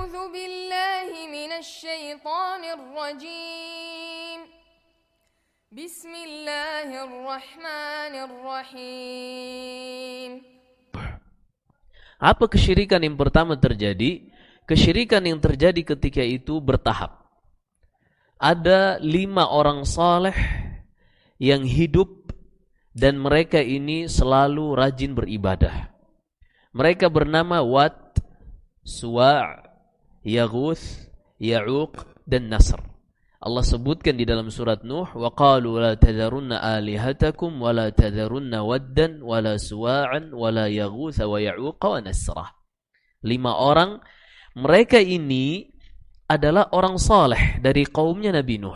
أعوذ بالله من الشيطان الرجيم بسم الله الرحمن الرحيم. Apa kesyirikan yang pertama terjadi? Kesyirikan yang terjadi ketika itu bertahap. Ada 5 orang saleh yang hidup dan mereka ini selalu rajin beribadah. Mereka bernama Wat, Suwa', Yaghuth, Ya'uq dan Nasr. Allah sebutkan di dalam surat Nuh, wa qalu la tadharunna alihatakum wa la tadharunna waddan wa la suwa'an wa la yaghutha wa ya'uqa wa nasra. 5 orang, mereka ini adalah orang saleh dari kaumnya Nabi Nuh.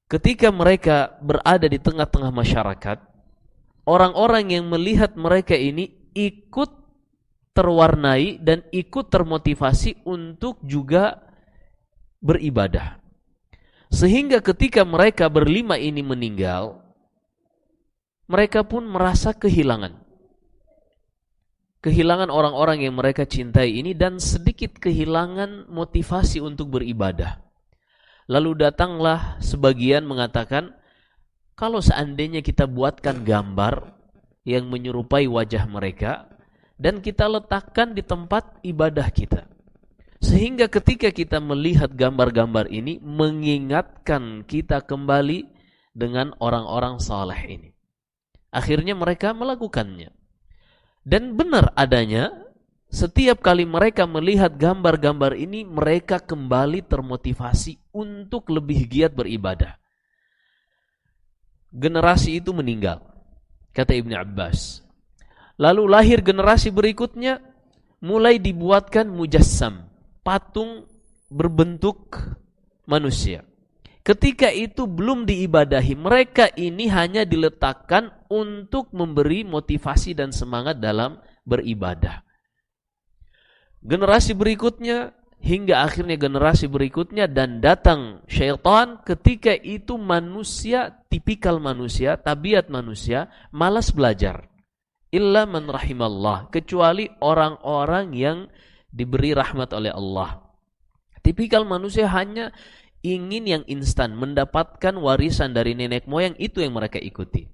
Ketika mereka berada di tengah-tengah masyarakat, orang-orang yang melihat mereka ini ikut terwarnai dan ikut termotivasi untuk juga beribadah. Sehingga ketika mereka berlima ini meninggal, mereka pun merasa kehilangan. Kehilangan orang-orang yang mereka cintai ini dan sedikit kehilangan motivasi untuk beribadah. Lalu datanglah sebagian mengatakan, kalau seandainya kita buatkan gambar yang menyerupai wajah mereka dan kita letakkan di tempat ibadah kita, sehingga ketika kita melihat gambar-gambar ini mengingatkan kita kembali dengan orang-orang saleh ini. Akhirnya mereka melakukannya. Dan benar adanya, setiap kali mereka melihat gambar-gambar ini, mereka kembali termotivasi untuk lebih giat beribadah. Generasi itu meninggal, kata Ibnu Abbas. Lalu lahir generasi berikutnya, mulai dibuatkan mujassam, patung berbentuk manusia. Ketika itu belum diibadahi, mereka ini hanya diletakkan untuk memberi motivasi dan semangat dalam beribadah. Generasi berikutnya, hingga akhirnya generasi berikutnya, dan datang syaitan. Ketika itu manusia, tipikal manusia, tabiat manusia, malas belajar. Illa man rahimallah, kecuali orang-orang yang diberi rahmat oleh Allah. Tipikal manusia hanya ingin yang instan, mendapatkan warisan dari nenek moyang, itu yang mereka ikuti.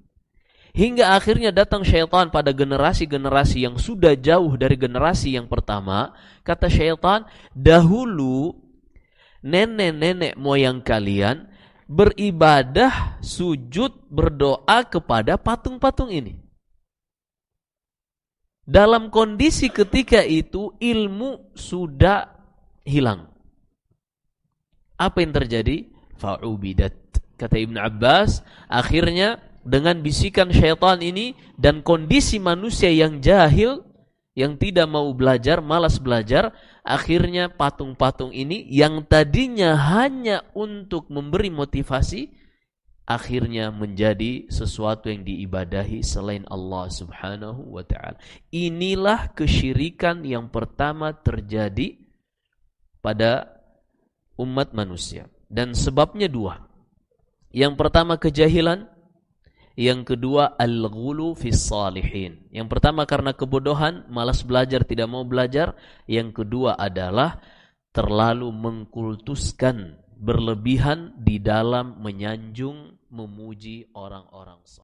Hingga akhirnya datang syaitan pada generasi-generasi yang sudah jauh dari generasi yang pertama. Kata syaitan, dahulu nenek-nenek moyang kalian beribadah, sujud, berdoa kepada patung-patung ini. Dalam kondisi ketika itu ilmu sudah hilang. Apa yang terjadi? Fa'ubidat. Kata Ibn Abbas, akhirnya dengan bisikan syaitan ini dan kondisi manusia yang jahil, yang tidak mau belajar, malas belajar, akhirnya patung-patung ini yang tadinya hanya untuk memberi motivasi, akhirnya menjadi sesuatu yang diibadahi selain Allah Subhanahu wa ta'ala. Inilah kesyirikan yang pertama terjadi pada umat manusia. Dan sebabnya 2. Yang pertama kejahilan, yang kedua al-ghulu fis salihin. Yang pertama karena kebodohan, malas belajar, tidak mau belajar. Yang kedua adalah terlalu mengkultuskan, berlebihan di dalam menyanjung, memuji orang-orang saleh.